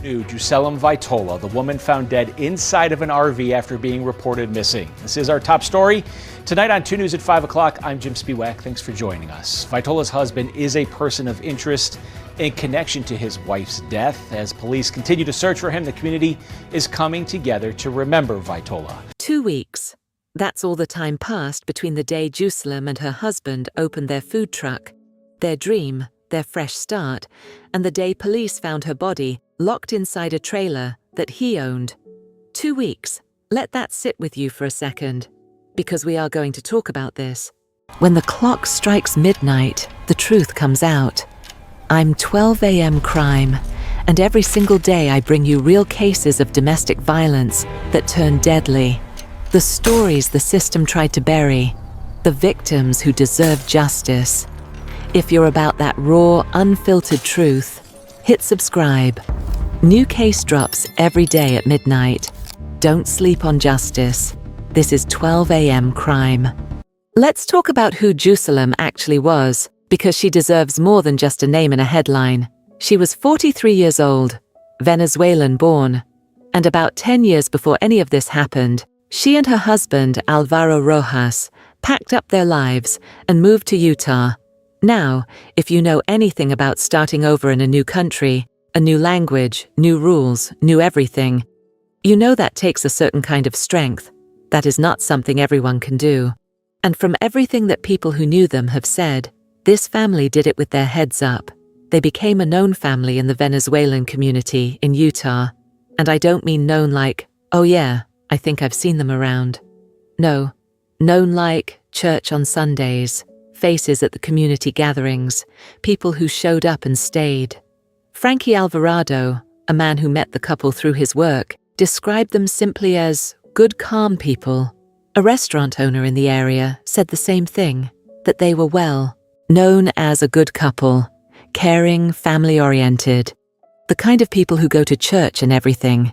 New Jeusselem Vitola, the woman found dead inside of an RV after being reported missing. This is our top story. Tonight on 2 News at 5 o'clock, I'm Jim Spiewak. Thanks for joining us. Vitola's husband is a person of interest in connection to his wife's death. As police continue to search for him, the community is coming together to remember Vitola. 2 weeks. That's all the time passed between the day Jeusselem and her husband opened their food truck, their dream, their fresh start, and the day police found her body locked inside a trailer that he owned. 2 weeks. Let that sit with you for a second, because we are going to talk about this. When the clock strikes midnight, the truth comes out. I'm 12 a.m. crime, and every single day I bring you real cases of domestic violence that turn deadly. The stories the system tried to bury, the victims who deserve justice. If you're about that raw, unfiltered truth, hit subscribe. New case drops every day at midnight. Don't sleep on justice. This is 12 a.m. crime. Let's talk about who Jeusselem actually was, because she deserves more than just a name and a headline. She was 43 years old, Venezuelan born, and about 10 years before any of this happened, she and her husband, Alvaro Rojas, packed up their lives and moved to Utah. Now, if you know anything about starting over in a new country, a new language, new rules, new everything, you know that takes a certain kind of strength. That is not something everyone can do. And from everything that people who knew them have said, this family did it with their heads up. They became a known family in the Venezuelan community in Utah. And I don't mean known like, oh yeah, I think I've seen them around. No, known like church on Sundays, faces at the community gatherings, people who showed up and stayed. Frankie Alvarado, a man who met the couple through his work, described them simply as good, calm people. A restaurant owner in the area said the same thing, that they were well, known as a good couple, caring, family-oriented, the kind of people who go to church and everything.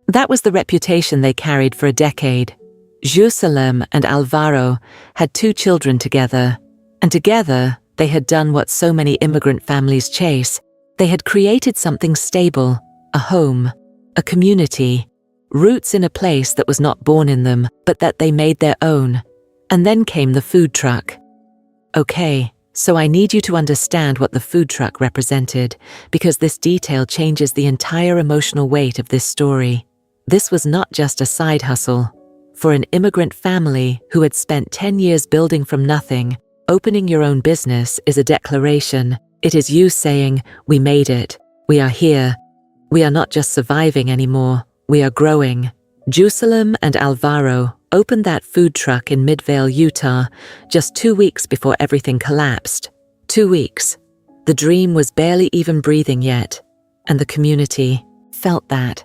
That was the reputation they carried for a decade. Jeusselem and Alvaro had 2 children together, and together they had done what so many immigrant families chase. They had created something stable, a home, a community, roots in a place that was not born in them, but that they made their own. And then came the food truck. Okay, so I need you to understand what the food truck represented, because this detail changes the entire emotional weight of this story. This was not just a side hustle. For an immigrant family who had spent 10 years building from nothing, opening your own business is a declaration. It is you saying, we made it, we are here. We are not just surviving anymore, we are growing. Jeusselem and Alvaro opened that food truck in Midvale, Utah, just 2 weeks before everything collapsed. 2 weeks. The dream was barely even breathing yet, and the community felt that.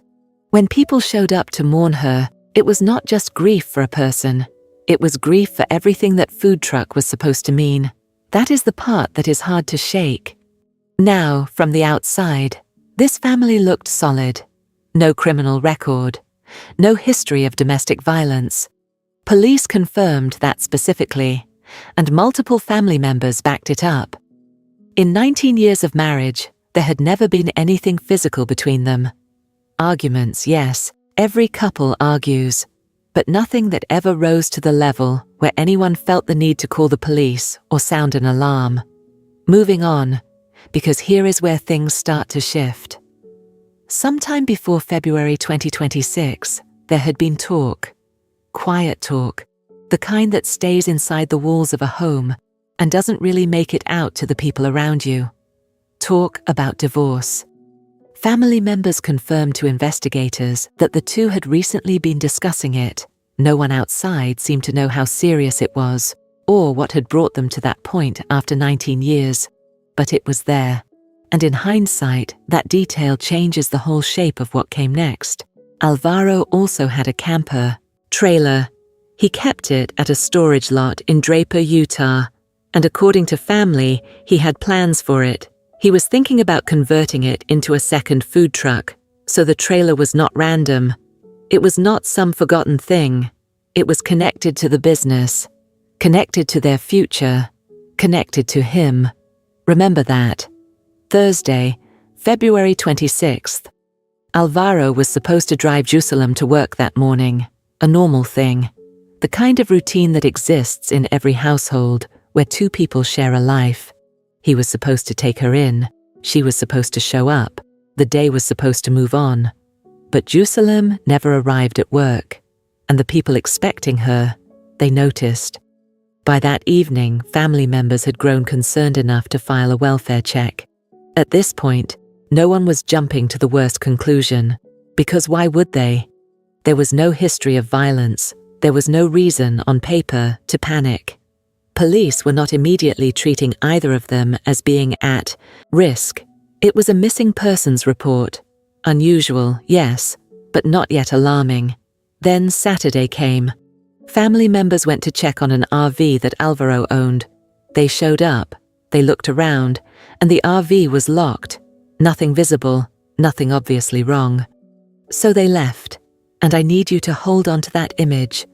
When people showed up to mourn her, it was not just grief for a person. It was grief for everything that food truck was supposed to mean. That is the part that is hard to shake. Now, from the outside, this family looked solid. No criminal record. No history of domestic violence. Police confirmed that specifically, and multiple family members backed it up. In 19 years of marriage, there had never been anything physical between them. Arguments, yes, every couple argues, but nothing that ever rose to the level where anyone felt the need to call the police or sound an alarm. Moving on, because here is where things start to shift. Sometime before February 2026, there had been talk. Quiet talk, the kind that stays inside the walls of a home and doesn't really make it out to the people around you. Talk about divorce. Family members confirmed to investigators that the two had recently been discussing it. No one outside seemed to know how serious it was, or what had brought them to that point after 19 years. But it was there. And in hindsight, that detail changes the whole shape of what came next. Alvaro also had a camper, trailer. He kept it at a storage lot in Draper, Utah. And according to family, he had plans for it. He was thinking about converting it into a second food truck, so the trailer was not random. It was not some forgotten thing. It was connected to the business, connected to their future, connected to him. Remember that. Thursday, February 26th. Alvaro was supposed to drive Jeusselem to work that morning, a normal thing. The kind of routine that exists in every household where two people share a life. He was supposed to take her in, she was supposed to show up, the day was supposed to move on. But Jeusselem never arrived at work, and the people expecting her, they noticed. By that evening, family members had grown concerned enough to file a welfare check. At this point, no one was jumping to the worst conclusion, because why would they? There was no history of violence, there was no reason on paper to panic. Police were not immediately treating either of them as being at risk. It was a missing persons report. Unusual, yes, but not yet alarming. Then Saturday came. Family members went to check on an RV that Alvaro owned. They showed up, they looked around, and the RV was locked. Nothing visible, nothing obviously wrong. So they left, and I need you to hold on to that image.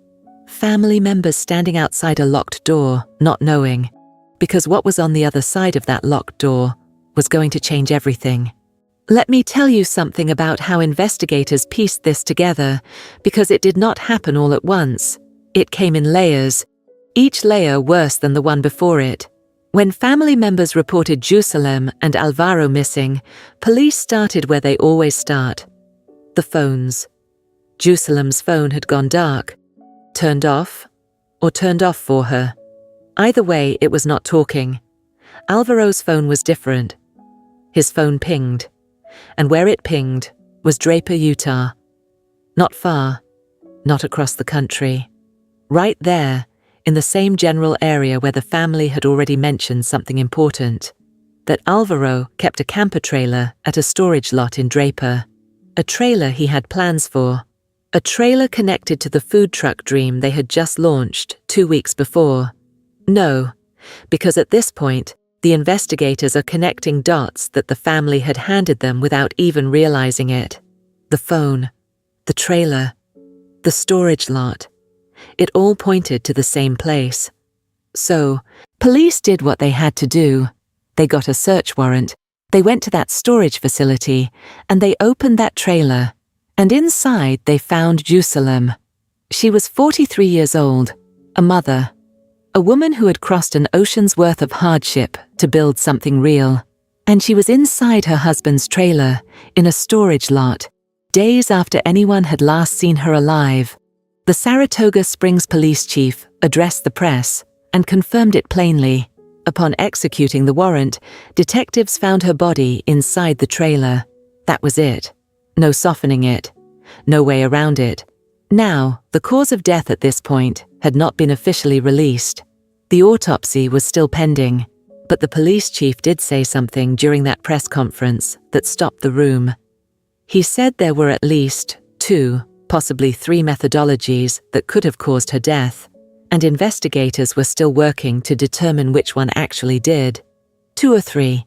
Family members standing outside a locked door, not knowing, because what was on the other side of that locked door was going to change everything. Let me tell you something about how investigators pieced this together, because it did not happen all at once. It came in layers, each layer worse than the one before it. When family members reported Jeusselem and Alvaro missing, police started where they always start. The phones. Jeusselem's phone had gone dark. Turned off, or turned off for her. Either way, it was not talking. Alvaro's phone was different. His phone pinged, and where it pinged was Draper, Utah. Not far, not across the country. Right there, in the same general area where the family had already mentioned something important, that Alvaro kept a camper trailer at a storage lot in Draper. A trailer he had plans for. A trailer connected to the food truck dream they had just launched 2 weeks before. No, because at this point, the investigators are connecting dots that the family had handed them without even realizing it. The phone, the trailer, the storage lot. It all pointed to the same place. So, police did what they had to do. They got a search warrant, they went to that storage facility, and they opened that trailer. And inside they found Jeusselem. She was 43 years old, a mother, a woman who had crossed an ocean's worth of hardship to build something real. And she was inside her husband's trailer, in a storage lot, days after anyone had last seen her alive. The Saratoga Springs Police Chief addressed the press and confirmed it plainly. Upon executing the warrant, detectives found her body inside the trailer. That was it. No softening it. No way around it. Now, the cause of death at this point had not been officially released. The autopsy was still pending, but the police chief did say something during that press conference that stopped the room. He said there were at least 2, possibly 3 methodologies that could have caused her death, and investigators were still working to determine which one actually did. 2 or 3.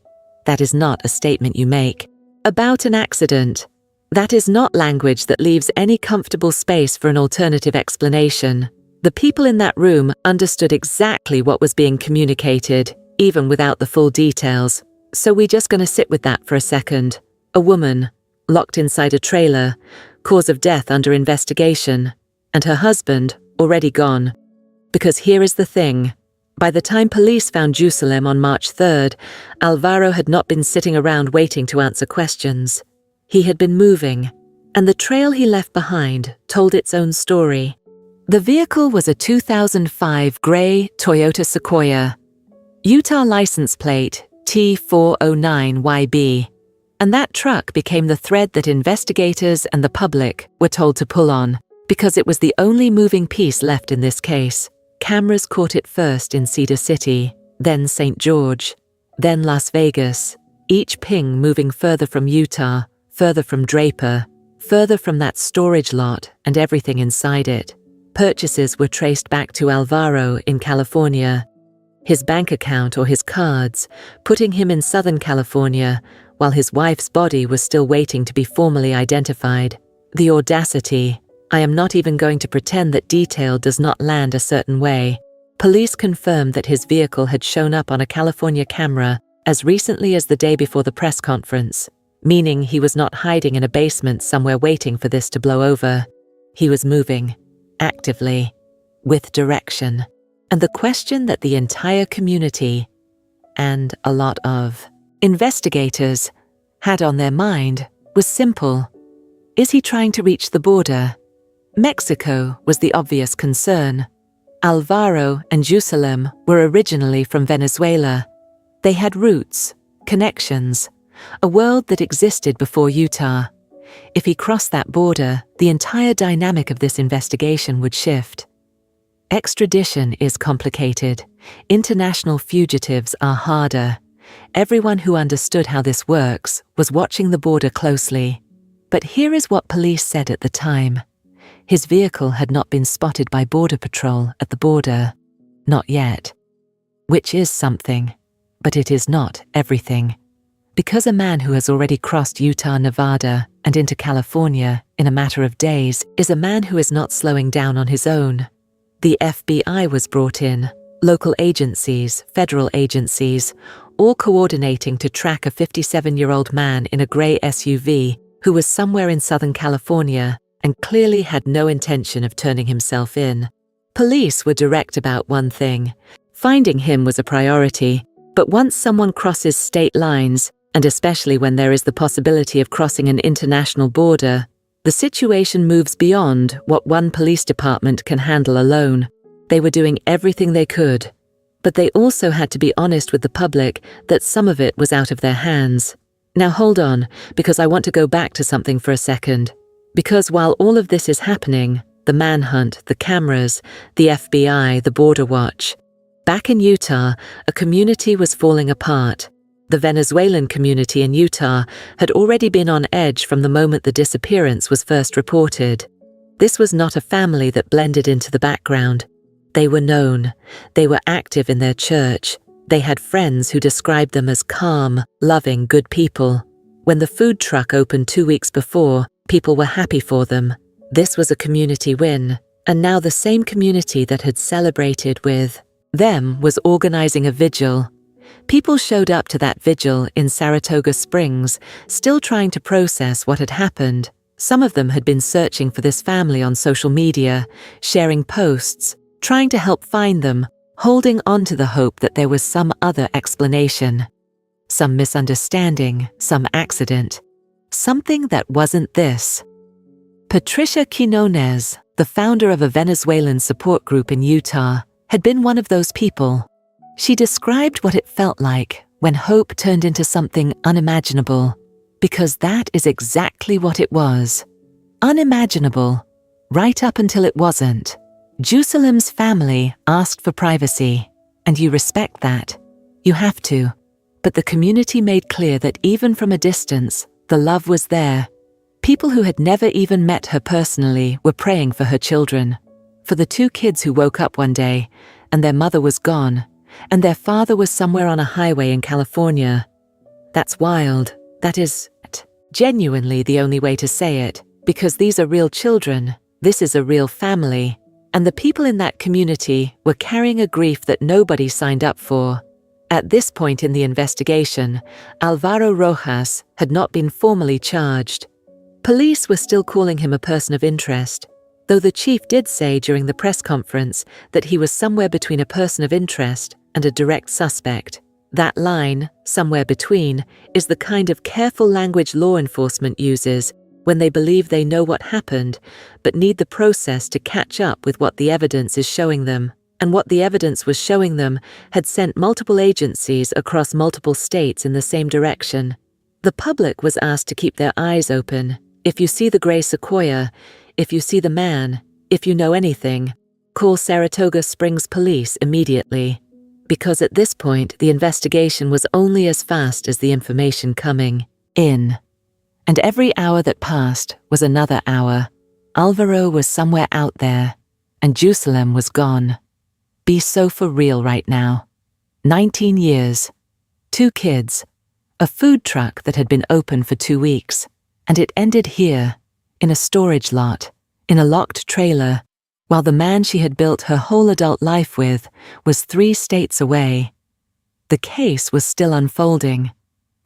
That is not a statement you make about an accident. That is not language that leaves any comfortable space for an alternative explanation. The people in that room understood exactly what was being communicated, even without the full details. So we're just going to sit with that for a second. A woman, locked inside a trailer, cause of death under investigation, and her husband already gone. Because here is the thing. By the time police found Jeusselem on March 3rd, Alvaro had not been sitting around waiting to answer questions. He had been moving, and the trail he left behind told its own story. The vehicle was a 2005 gray Toyota Sequoia, Utah license plate T409YB, and that truck became the thread that investigators and the public were told to pull on, because it was the only moving piece left in this case. Cameras caught it first in Cedar City, then St. George, then Las Vegas, each ping moving further from Utah, further from Draper, further from that storage lot and everything inside it. Purchases were traced back to Alvaro in California, his bank account or his cards, putting him in Southern California, while his wife's body was still waiting to be formally identified. The audacity. I am not even going to pretend that detail does not land a certain way. Police confirmed that his vehicle had shown up on a California camera as recently as the day before the press conference. meaning he was not hiding in a basement somewhere waiting for this to blow over. He was moving, actively, with direction. And the question that the entire community, and a lot of investigators, had on their mind was simple. Is he trying to reach the border? Mexico was the obvious concern. Alvaro and Jeusselem were originally from Venezuela. They had roots, connections, a world that existed before Utah. If he crossed that border, the entire dynamic of this investigation would shift. Extradition is complicated. International fugitives are harder. Everyone who understood how this works was watching the border closely. But here is what police said at the time. His vehicle had not been spotted by Border Patrol at the border. Not yet. Which is something. But it is not everything. Because a man who has already crossed Utah, Nevada, and into California in a matter of days is a man who is not slowing down on his own. The FBI was brought in, local agencies, federal agencies, all coordinating to track a 57-year-old man in a gray SUV who was somewhere in Southern California and clearly had no intention of turning himself in. Police were direct about one thing. Finding him was a priority, but once someone crosses state lines, and especially when there is the possibility of crossing an international border, the situation moves beyond what one police department can handle alone. They were doing everything they could, but they also had to be honest with the public that some of it was out of their hands. Now hold on, because I want to go back to something for a second. Because while all of this is happening, the manhunt, the cameras, the FBI, the border watch, back in Utah, a community was falling apart. The Venezuelan community in Utah had already been on edge from the moment the disappearance was first reported. This was not a family that blended into the background. They were known. They were active in their church. They had friends who described them as calm, loving, good people. When the food truck opened 2 weeks before, people were happy for them. This was a community win. And now the same community that had celebrated with them was organizing a vigil. People showed up to that vigil in Saratoga Springs, still trying to process what had happened. Some of them had been searching for this family on social media, sharing posts, trying to help find them, holding on to the hope that there was some other explanation. Some misunderstanding, some accident. Something that wasn't this. Patricia Quinones, the founder of a Venezuelan support group in Utah, had been one of those people. She described what it felt like when hope turned into something unimaginable, because that is exactly what it was. Unimaginable, right up until it wasn't. Jeusselem's family asked for privacy, and you respect that. You have to. But the community made clear that even from a distance, the love was there. People who had never even met her personally were praying for her children, for the 2 kids who woke up one day, and their mother was gone, and their father was somewhere on a highway in California. That's wild. That is genuinely the only way to say it, because these are real children. This is a real family. And the people in that community were carrying a grief that nobody signed up for. At this point in the investigation, Alvaro Rojas had not been formally charged. Police were still calling him a person of interest, though the chief did say during the press conference that he was somewhere between a person of interest and a direct suspect. That line, somewhere between, is the kind of careful language law enforcement uses when they believe they know what happened, but need the process to catch up with what the evidence is showing them. And what the evidence was showing them had sent multiple agencies across multiple states in the same direction. The public was asked to keep their eyes open. If you see the gray Sequoia, if you see the man, if you know anything, call Saratoga Springs Police immediately. Because at this point, the investigation was only as fast as the information coming in. And every hour that passed was another hour. Alvaro was somewhere out there, and Jeusselem was gone. Be so for real right now. 19 years, 2 kids, a food truck that had been open for 2 weeks, and it ended here, in a storage lot, in a locked trailer, while the man she had built her whole adult life with was 3 states away. The case was still unfolding.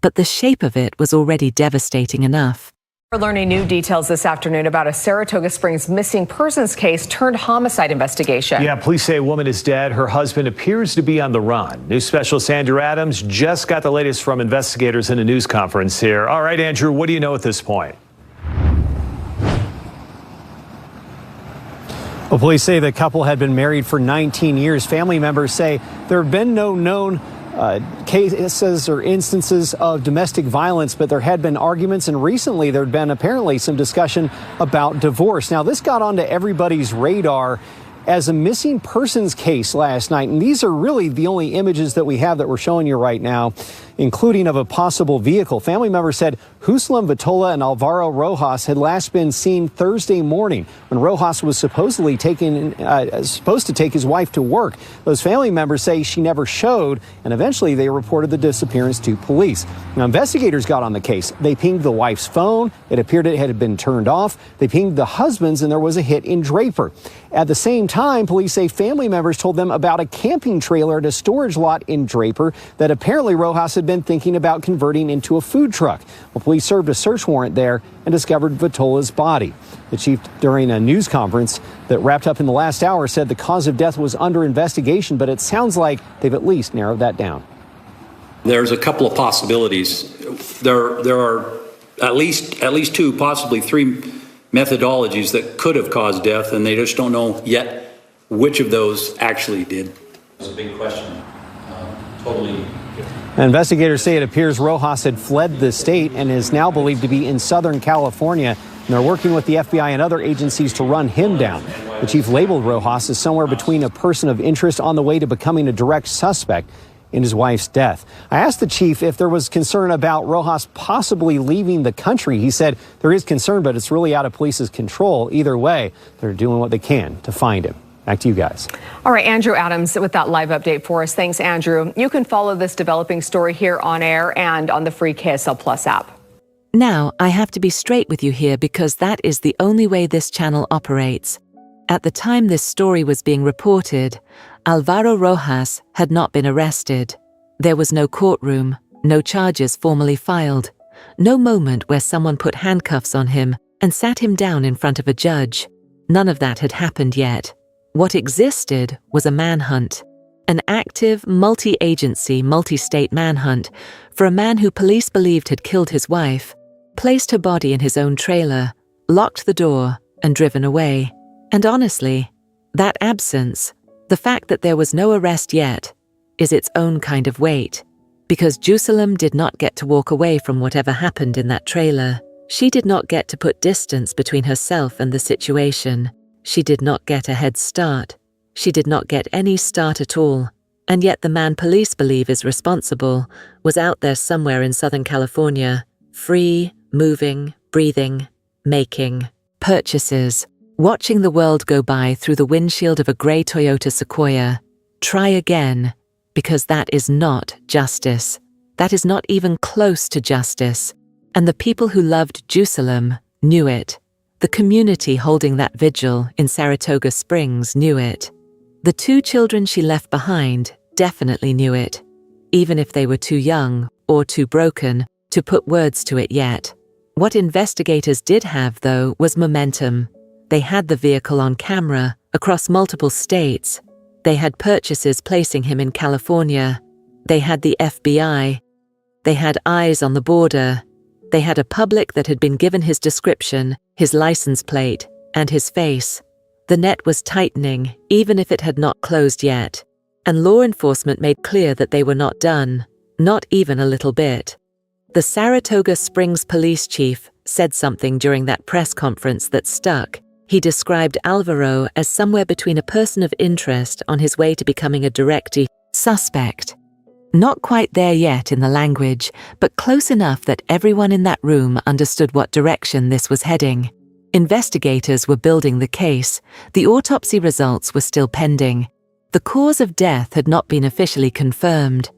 but the shape of it was already devastating enough. We're learning new details this afternoon about a Saratoga Springs missing persons case turned homicide investigation. Yeah, police say a woman is dead. Her husband appears to be on the run. News specialist Andrew Adams just got the latest from investigators in a news conference here. All right, Andrew, what do you know at this point? Well, police say the couple had been married for 19 years. Family members say there have been no known cases or instances of domestic violence, but there had been arguments, and recently there had been apparently some discussion about divorce. Now, this got onto everybody's radar as a missing persons case last night, and these are really the only images that we have that we're showing you right now, including of a possible vehicle. Family members said Jeusselem Vitola and Alvaro Rojas had last been seen Thursday morning when Rojas was supposed to take his wife to work. Those family members say she never showed, and eventually they reported the disappearance to police. Now, investigators got on the case. They pinged the wife's phone. It appeared it had been turned off. They pinged the husband's, and there was a hit in Draper. At the same time, police say family members told them about a camping trailer at a storage lot in Draper that apparently Rojas had been thinking about converting into a food truck. Well, police served a search warrant there and discovered Vitola's body. The chief, during a news conference that wrapped up in the last hour, said the cause of death was under investigation, but it sounds like they've at least narrowed that down. There's a couple of possibilities. There are at least two, possibly three methodologies that could have caused death, and they just don't know yet which of those actually did. It's a big question. Totally. Investigators say it appears Rojas had fled the state and is now believed to be in Southern California. And they're working with the FBI and other agencies to run him down. The chief labeled Rojas as somewhere between a person of interest on the way to becoming a direct suspect in his wife's death. I asked the chief if there was concern about Rojas possibly leaving the country. He said there is concern, but it's really out of police's control. Either way, they're doing what they can to find him. Back to you guys. All right, Andrew Adams with that live update for us. Thanks, Andrew. You can follow this developing story here on air and on the free KSL Plus app. Now, I have to be straight with you here because that is the only way this channel operates. At the time this story was being reported, Alvaro Rojas had not been arrested. There was no courtroom, no charges formally filed, no moment where someone put handcuffs on him and sat him down in front of a judge. None of that had happened yet. What existed was a manhunt, an active, multi-agency, multi-state manhunt for a man who police believed had killed his wife, placed her body in his own trailer, locked the door, and driven away. And honestly, that absence, the fact that there was no arrest yet, is its own kind of weight, because Jeusselem did not get to walk away from whatever happened in that trailer. She did not get to put distance between herself and the situation. She did not get a head start. She did not get any start at all. And yet the man police believe is responsible was out there somewhere in Southern California, free, moving, breathing, making purchases, watching the world go by through the windshield of a grey Toyota Sequoia. Try again, because that is not justice. That is not even close to justice. And the people who loved Jeusselem knew it. The community holding that vigil in Saratoga Springs knew it. The two children she left behind definitely knew it, even if they were too young or too broken to put words to it yet. What investigators did have, though, was momentum. They had the vehicle on camera across multiple states. They had purchases placing him in California. They had the FBI. They had eyes on the border. They had a public that had been given his description, his license plate, and his face. The net was tightening, even if it had not closed yet. And law enforcement made clear that they were not done, not even a little bit. The Saratoga Springs police chief said something during that press conference that stuck. He described Alvaro as somewhere between a person of interest on his way to becoming a direct suspect. Not quite there yet in the language, but close enough that everyone in that room understood what direction this was heading. Investigators were building the case. The autopsy results were still pending. The cause of death had not been officially confirmed.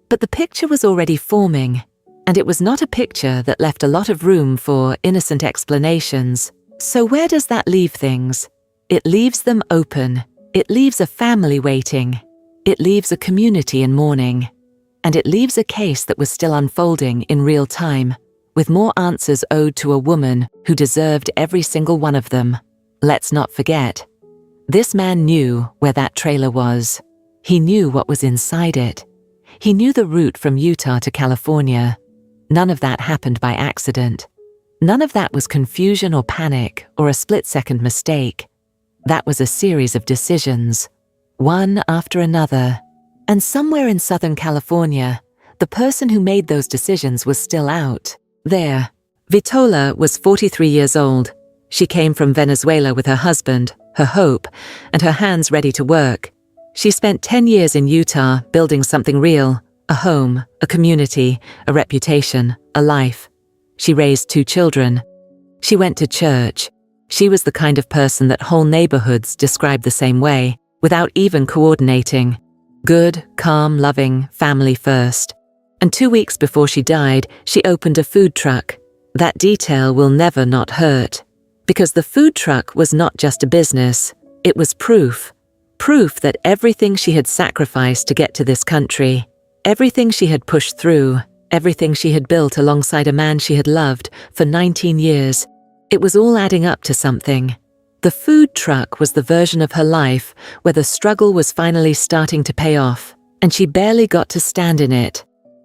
But the picture was already forming, and it was not a picture that left a lot of room for innocent explanations. So where does that leave things? It leaves them open. It leaves a family waiting. It leaves a community in mourning. and it leaves a case that was still unfolding in real time, with more answers owed to a woman who deserved every single one of them. Let's not forget, this man knew where that trailer was. He knew what was inside it. He knew the route from Utah to California. None of that happened by accident. None of that was confusion or panic or a split-second mistake. That was a series of decisions, one after another. And somewhere in Southern California, the person who made those decisions was still out there. Vitola was 43 years old. She came from Venezuela with her husband, her hope, and her hands ready to work. She spent 10 years in Utah building something real, a home, a community, a reputation, a life. She raised 2 children. She went to church. She was the kind of person that whole neighborhoods described the same way, without even coordinating. Good, calm, loving, family first. And 2 weeks before she died, she opened a food truck. That detail will never not hurt. Because the food truck was not just a business, it was proof. Proof that everything she had sacrificed to get to this country, everything she had pushed through, everything she had built alongside a man she had loved for 19 years, it was all adding up to something. The food truck was the version of her life where the struggle was finally starting to pay off, and she barely got to stand in it.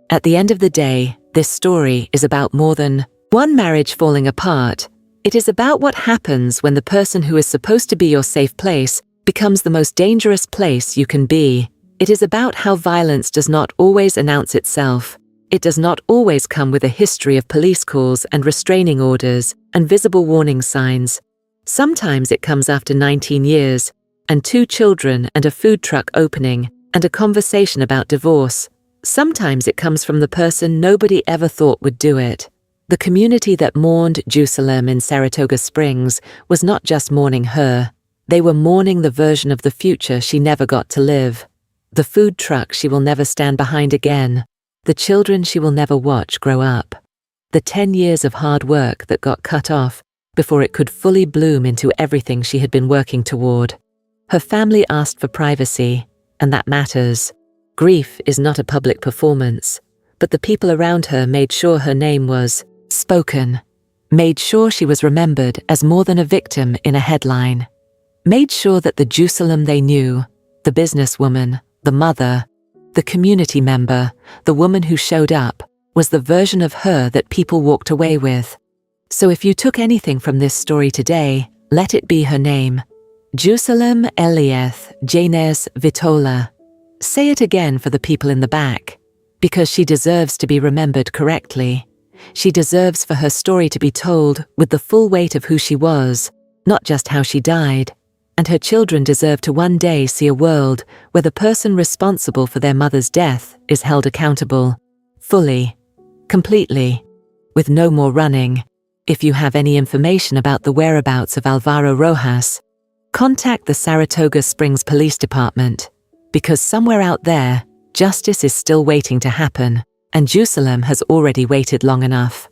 At the end of the day, this story is about more than one marriage falling apart. It is about what happens when the person who is supposed to be your safe place becomes the most dangerous place you can be. It is about how violence does not always announce itself. It does not always come with a history of police calls and restraining orders and visible warning signs. Sometimes it comes after 19 years, and 2 children and a food truck opening, and a conversation about divorce. Sometimes it comes from the person nobody ever thought would do it. The community that mourned Jeusselem in Saratoga Springs was not just mourning her. They were mourning the version of the future she never got to live. The food truck she will never stand behind again. The children she will never watch grow up. The 10 years of hard work that got cut off before it could fully bloom into everything she had been working toward. Her family asked for privacy, and that matters. Grief is not a public performance, but the people around her made sure her name was spoken, made sure she was remembered as more than a victim in a headline, made sure that the Jeusselem they knew, the businesswoman, the mother, the community member, the woman who showed up, was the version of her that people walked away with. So if you took anything from this story today, let it be her name. Jeusselem Elieth Vitola. Say it again for the people in the back, because she deserves to be remembered correctly. She deserves for her story to be told with the full weight of who she was, not just how she died. And her children deserve to one day see a world where the person responsible for their mother's death is held accountable. Fully. Completely. With no more running. If you have any information about the whereabouts of Alvaro Rojas, contact the Saratoga Springs Police Department, because somewhere out there, justice is still waiting to happen, and Jeusselem has already waited long enough.